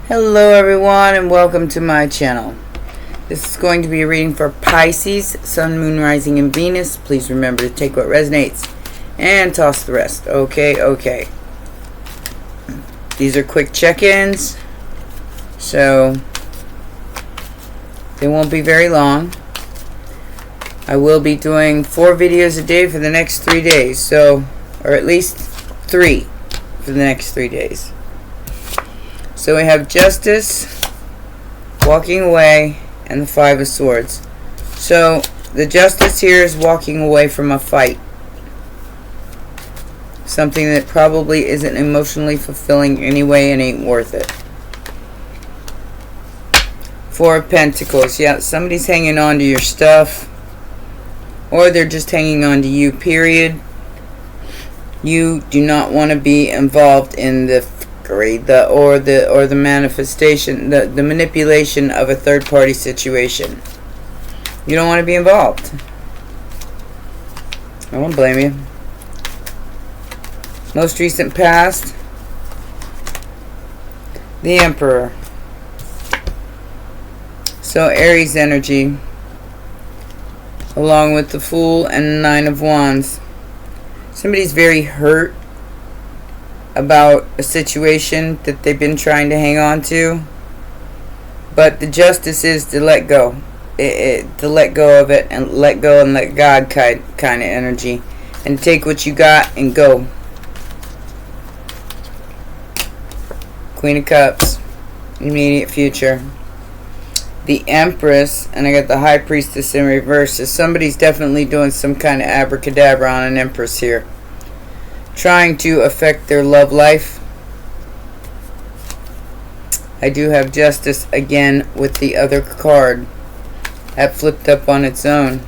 Hello everyone and welcome to my channel. This is going to be a reading for Pisces, Sun, Moon, Rising, and Venus. Please remember to take what resonates and toss the rest. Okay. These are quick check-ins, so they won't be very long. I will be doing 4 videos a day for the next 3 days, or at least 3 for the next 3 days. So we have Justice, walking away, and the 5 of Swords. So the Justice here is walking away from a fight. Something that probably isn't emotionally fulfilling anyway and ain't worth it. 4 of Pentacles. Yeah, somebody's hanging on to your stuff. Or they're just hanging on to you, period. You do not want to be involved in the manifestation, the manipulation of a third-party situation. You don't want to be involved. I won't blame you. Most recent past, the Emperor. So Aries energy, along with the Fool and the 9 of Wands. Somebody's very hurt about a situation that they've been trying to hang on to, but the Justice is to let go. To let go of it and let go and let God kind of energy, and take what you got and go. Queen of Cups, immediate future. The Empress, and I got the High Priestess in reverse. So somebody's definitely doing some kind of abracadabra on an Empress here, trying to affect their love life. I do have Justice again with the other card that flipped up on its own.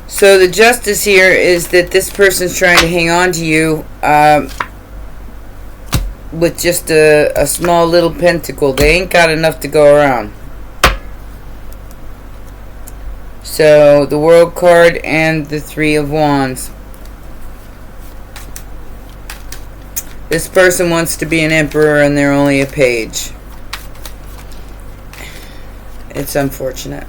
So the Justice here is that this person's trying to hang on to you with just a small little pentacle. They ain't got enough to go around. So the World card and the 3 of Wands. This person wants to be an emperor and they're only a page. It's unfortunate.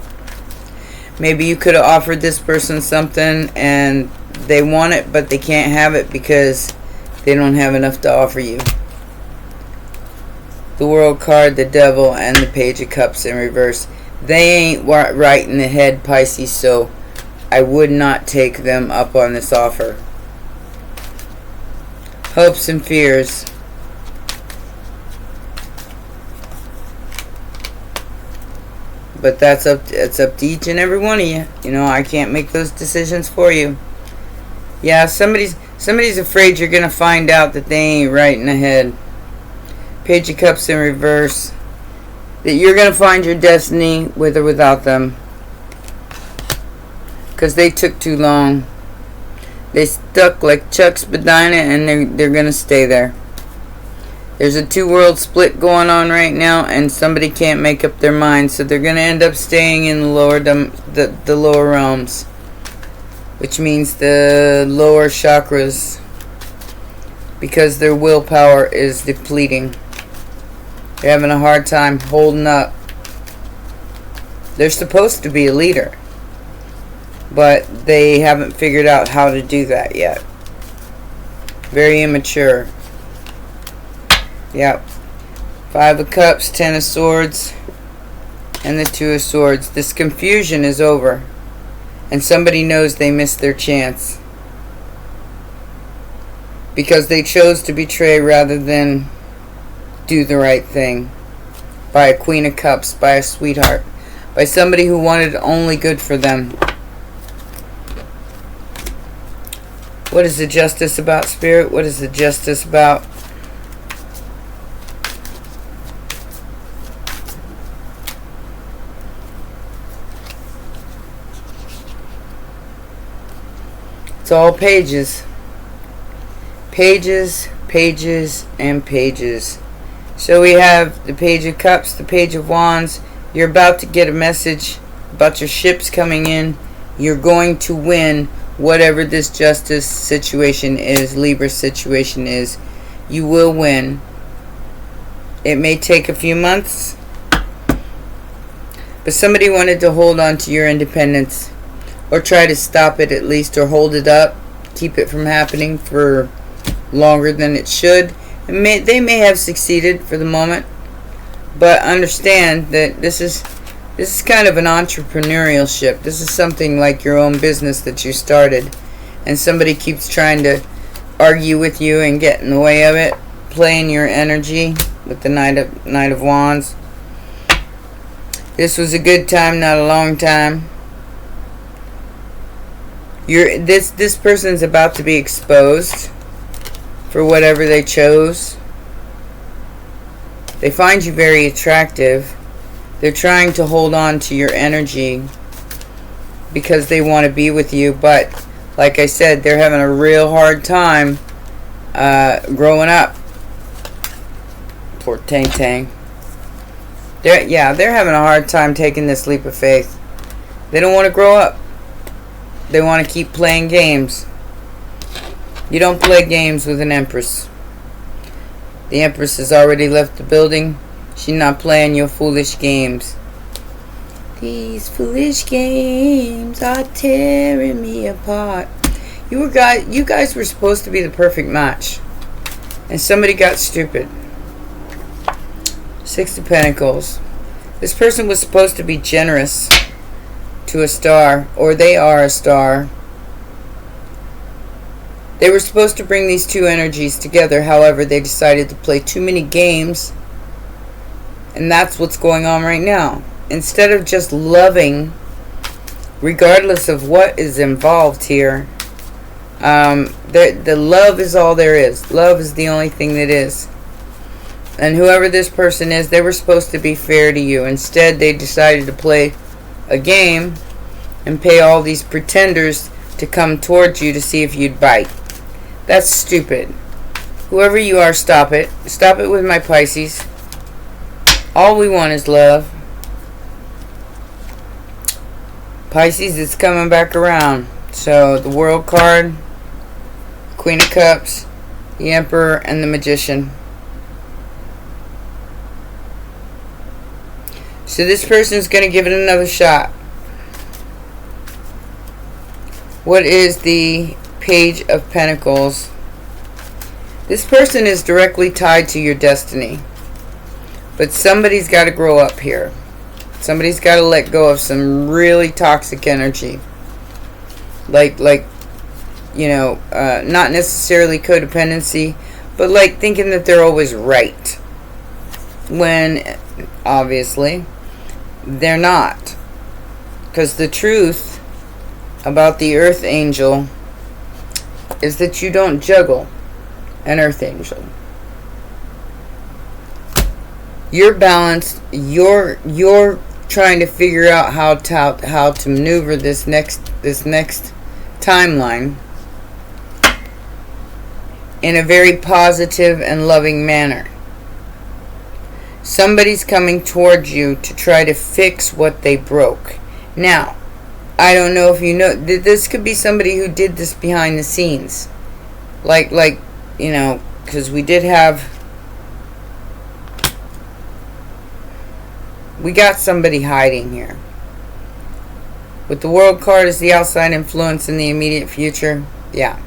Maybe you could have offered this person something and they want it, but they can't have it because they don't have enough to offer you. The World card, the Devil, and the Page of Cups in reverse. They ain't right in the head, Pisces, so I would not take them up on this offer. Hopes and fears. But it's up to each and every one of you. You know, I can't make those decisions for you. Yeah, somebody's afraid you're gonna find out that they ain't right in the head. Page of Cups in reverse. That you're gonna find your destiny with or without them. Because they took too long. They stuck like Chuck Spadina, and they're gonna stay there. There's a 2-world split going on right now, and somebody can't make up their mind, so they're gonna end up staying in the lower realms, which means the lower chakras, because their willpower is depleting. They're having a hard time holding up. They're supposed to be a leader, but they haven't figured out how to do that yet. Very immature. Yep. 5 of Cups, 10 of Swords, and the 2 of Swords. This confusion is over, and somebody knows they missed their chance because they chose to betray rather than do the right thing. By a Queen of Cups, by a sweetheart, by somebody who wanted only good for them. What is the Justice about, Spirit? What is the Justice about? It's all pages. Pages, pages, and pages. So we have the Page of Cups, the Page of Wands. You're about to get a message about your ships coming in. You're going to win whatever this Justice situation is, Libra situation is. You will win. It may take a few months, but somebody wanted to hold on to your independence, or try to stop it at least, or hold it up, keep it from happening for longer than it should. They may have succeeded for the moment, but understand that this is kind of an entrepreneurial ship. This is something like your own business that you started, and somebody keeps trying to argue with you and get in the way of it, playing your energy with the Knight of Wands. This was a good time, not a long time. This person's about to be exposed for whatever they chose. They find you very attractive. They're trying to hold on to your energy because they want to be with you, but like I said, they're having a real hard time growing up. Poor Tang Tang. They're having a hard time taking this leap of faith. They don't want to grow up. They want to keep playing games. You don't play games with an Empress. The Empress has already left the building. She's not playing your foolish games. These foolish games are tearing me apart. You guys were supposed to be the perfect match, and somebody got stupid. Six of Pentacles. This person was supposed to be generous to a star, or they are a star. They were supposed to bring these two energies together. However, they decided to play too many games, and that's what's going on right now. Instead of just loving, regardless of what is involved here, the love is all there is. Love is the only thing that is. And whoever this person is, they were supposed to be fair to you. Instead, they decided to play a game and pay all these pretenders to come towards you to see if you'd bite. That's stupid. Whoever you are, stop it. Stop it with my Pisces. All we want is love. Pisces is coming back around. So the World card, Queen of Cups, the Emperor, and the Magician. So this person's going to give it another shot. What is the Page of Pentacles? This person is directly tied to your destiny. But somebody's got to grow up here. Somebody's got to let go of some really toxic energy. Like you know, not necessarily codependency, but like thinking that they're always right. When, obviously, they're not. Because the truth about the Earth Angel is that you don't juggle an Earth Angel. You're balanced. You're trying to figure out how to maneuver this next timeline in a very positive and loving manner. Somebody's coming towards you to try to fix what they broke. Now, I don't know if you know, this could be somebody who did this behind the scenes. Like you know, because we got somebody hiding here. With the World card as the outside influence in the immediate future, yeah.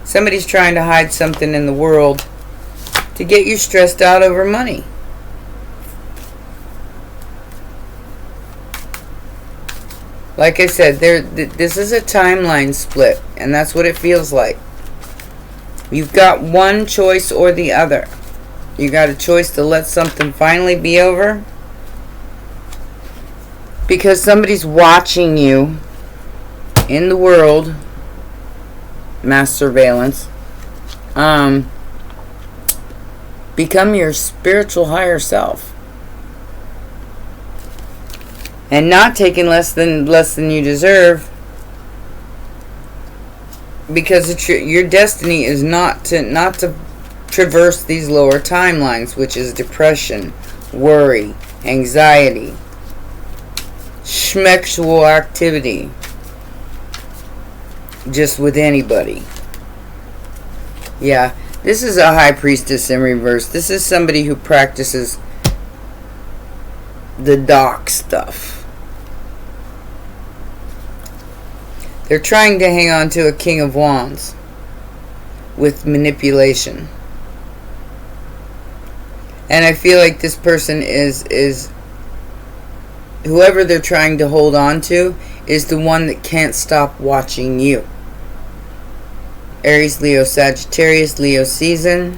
Somebody's trying to hide something in the world to get you stressed out over money. Like I said, this is a timeline split, and that's what it feels like. You've got one choice or the other. You got a choice to let something finally be over, because somebody's watching you in the world, mass surveillance, become your spiritual higher self. And not taking less than you deserve, because your destiny is not to traverse these lower timelines, which is depression, worry, anxiety, schmexual activity, just with anybody. Yeah, This is a high priestess in reverse. This is somebody who practices the dark stuff. They're trying to hang on to a King of Wands with manipulation. And I feel like this person is whoever they're trying to hold on to is the one that can't stop watching you. Aries, Leo, Sagittarius, Leo season.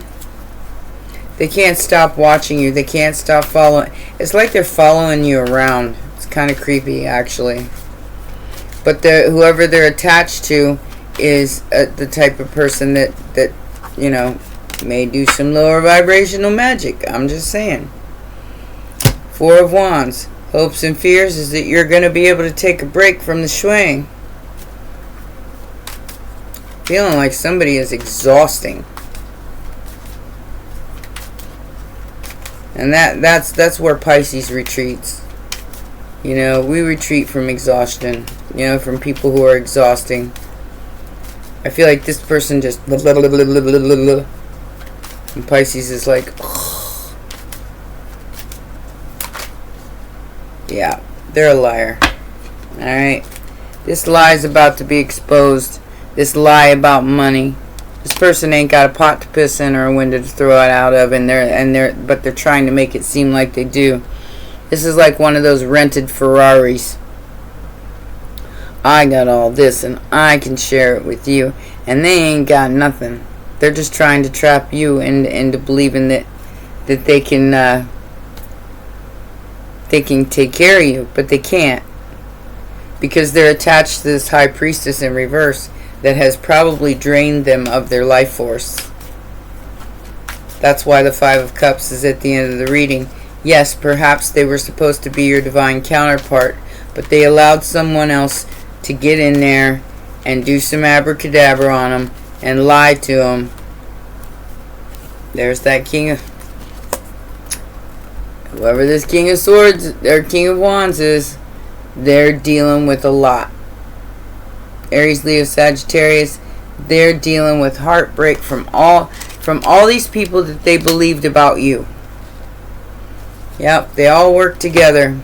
They can't stop watching you. They can't stop following. It's like they're following you around. It's kind of creepy, actually. But whoever they're attached to is the type of person that you know, may do some lower vibrational magic. I'm just saying. Four of Wands. Hopes and fears is that you're going to be able to take a break from the swing. Feeling like somebody is exhausting. And that's where Pisces retreats. You know, we retreat from exhaustion. You know, from people who are exhausting. I feel like this person just... And Pisces is like... Yeah, they're a liar. Alright. This lie is about to be exposed. This lie about money. This person ain't got a pot to piss in or a window to throw it out of, but they're trying to make it seem like they do. This is like one of those rented Ferraris. I got all this and I can share it with you, and they ain't got nothing. They're just trying to trap you into believing that they can take care of you, but they can't, because they're attached to this high priestess in reverse that has probably drained them of their life force. That's why the Five of Cups is at the end of the reading. Yes, perhaps they were supposed to be your divine counterpart, but they allowed someone else to get in there and do some abracadabra on them and lie to them. There's that King of... Whoever this King of Swords or King of Wands is, they're dealing with a lot. Aries, Leo, Sagittarius, they're dealing with heartbreak from all these people that they believed about you. Yep, they all work together.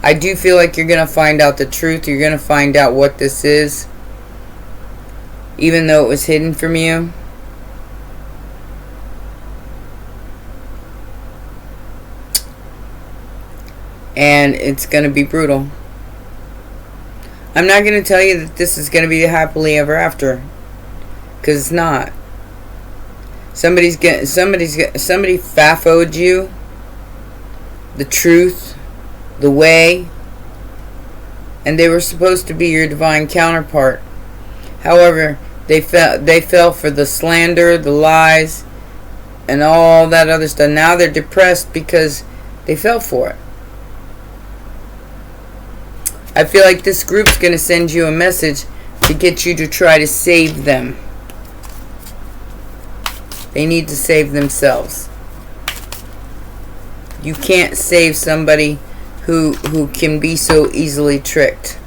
I do feel like you're going to find out the truth. You're going to find out what this is, even though it was hidden from you. And it's going to be brutal. I'm not going to tell you that this is going to be happily ever after, because it's not. Somebody faffoed you the truth, the way, and they were supposed to be your divine counterpart. However, they fell for the slander, the lies, and all that other stuff. Now they're depressed because they fell for it. I feel like this group's going to send you a message to get you to try to save them. They need to save themselves. You can't save somebody who can be so easily tricked.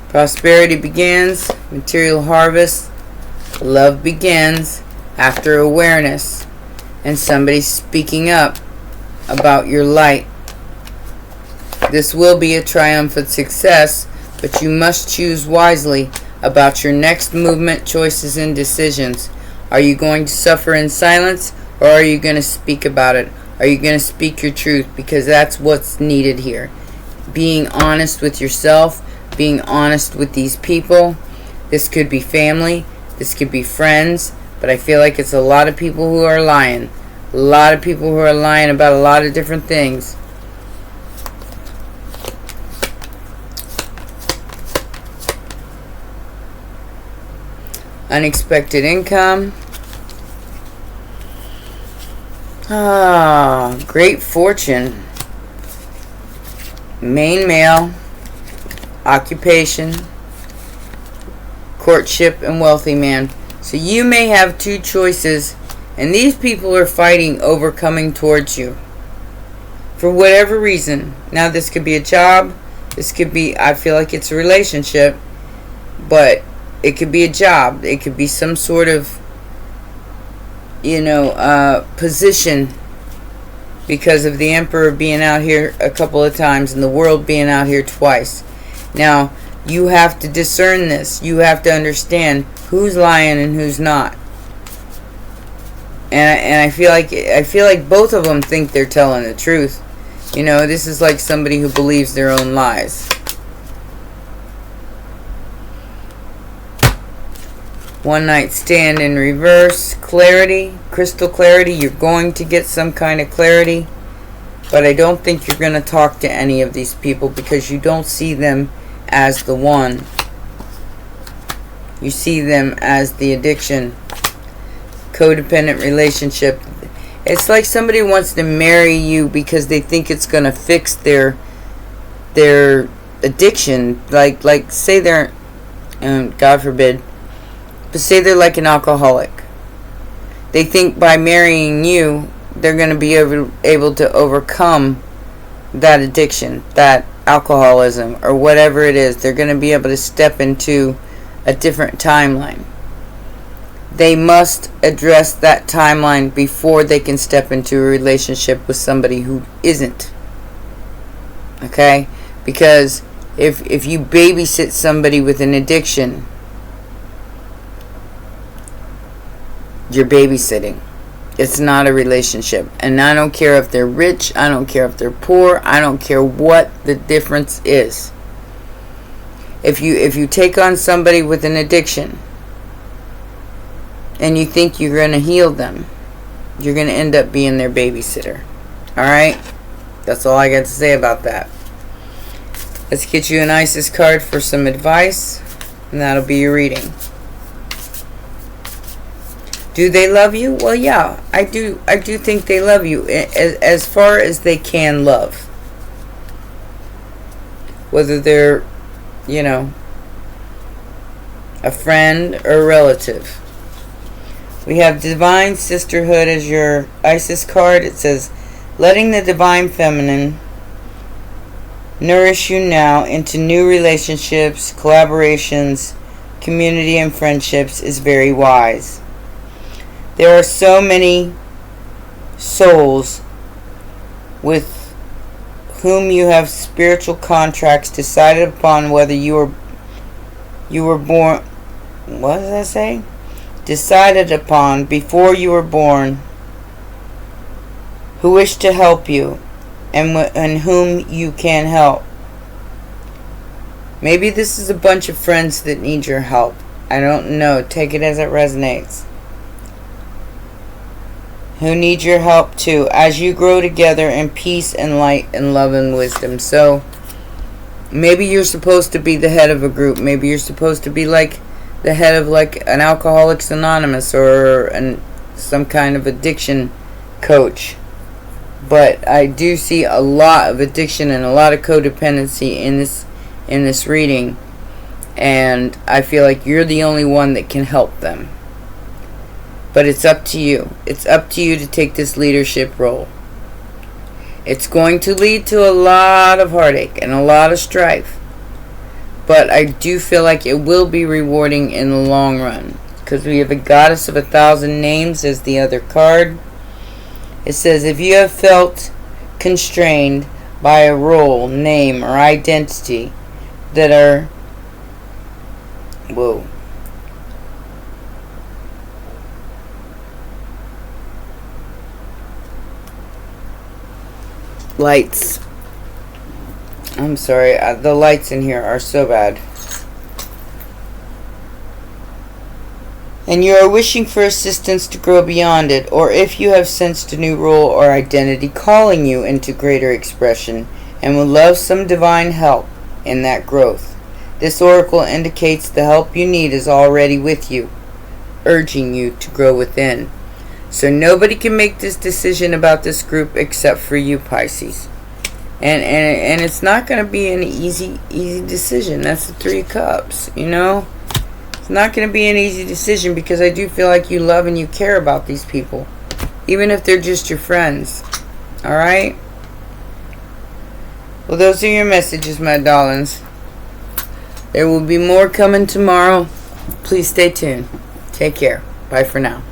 Prosperity begins, material harvest, love begins after awareness, and somebody speaking up about your light. This will be a triumphant success, but you must choose wisely about your next movement, choices, and decisions. Are you going to suffer in silence, or are you going to speak about it? Are you going to speak your truth? Because that's what's needed here. Being honest with yourself, being honest with these people. This could be family, this could be friends, but I feel like it's a lot of people who are lying. A lot of people who are lying about a lot of different things. Unexpected income. Great fortune. Main male. Occupation. Courtship and wealthy man. So you may have two choices, and these people are fighting over coming towards you for whatever reason. Now this could be a job. This could be, I feel like it's a relationship, but It could be a job. It could be some sort of, position, because of the Emperor being out here a couple of times and the World being out here twice. Now, you have to discern this. You have to understand who's lying and who's not. And I feel like both of them think they're telling the truth. This is like somebody who believes their own lies. One night stand in reverse. Clarity, crystal clarity. You're going to get some kind of clarity. But I don't think you're going to talk to any of these people because you don't see them as the one. You see them as the addiction. Codependent relationship. It's like somebody wants to marry you because they think it's going to fix their addiction. Like say they're, God forbid, but say they're like an alcoholic. They think by marrying you, they're going to be able to overcome that addiction, that alcoholism, or whatever it is. They're going to be able to step into a different timeline. They must address that timeline before they can step into a relationship with somebody who isn't. Okay? Because if you babysit somebody with an addiction, you're babysitting. It's not a relationship. And I don't care if they're rich, I don't care if they're poor, I don't care what the difference is. If you take on somebody with an addiction and you think you're going to heal them, you're going to end up being their babysitter. Alright? That's all I got to say about that. Let's get you an Isis card for some advice, and that'll be your reading. Do they love you? Well, yeah, I do think they love you as far as they can love. Whether they're, a friend or a relative. We have Divine Sisterhood as your Isis card. It says, letting the Divine Feminine nourish you now into new relationships, collaborations, community, and friendships is very wise. There are so many souls with whom you have spiritual contracts decided upon, whether you were born. What does that say? Decided upon before you were born, who wish to help you, and whom you can help. Maybe this is a bunch of friends that need your help. I don't know. Take it as it resonates. Who need your help too, as you grow together in peace and light and love and wisdom. So, maybe you're supposed to be the head of a group. Maybe you're supposed to be like the head of like an Alcoholics Anonymous or some kind of addiction coach. But I do see a lot of addiction and a lot of codependency in this reading, and I feel like you're the only one that can help them. But it's up to you. It's up to you to take this leadership role. It's going to lead to a lot of heartache and a lot of strife. But I do feel like it will be rewarding in the long run. Because we have a Goddess of 1,000 Names as the other card. It says, if you have felt constrained by a role, name, or identity that are... Whoa. Lights. I'm sorry, the lights in here are so bad. And you are wishing for assistance to grow beyond it, or if you have sensed a new role or identity calling you into greater expression and would love some divine help in that growth. This oracle indicates the help you need is already with you, urging you to grow within. So nobody can make this decision about this group except for you, Pisces. And it's not going to be an easy decision. That's the 3 of Cups, It's not going to be an easy decision because I do feel like you love and you care about these people. Even if they're just your friends. Alright? Well, those are your messages, my darlings. There will be more coming tomorrow. Please stay tuned. Take care. Bye for now.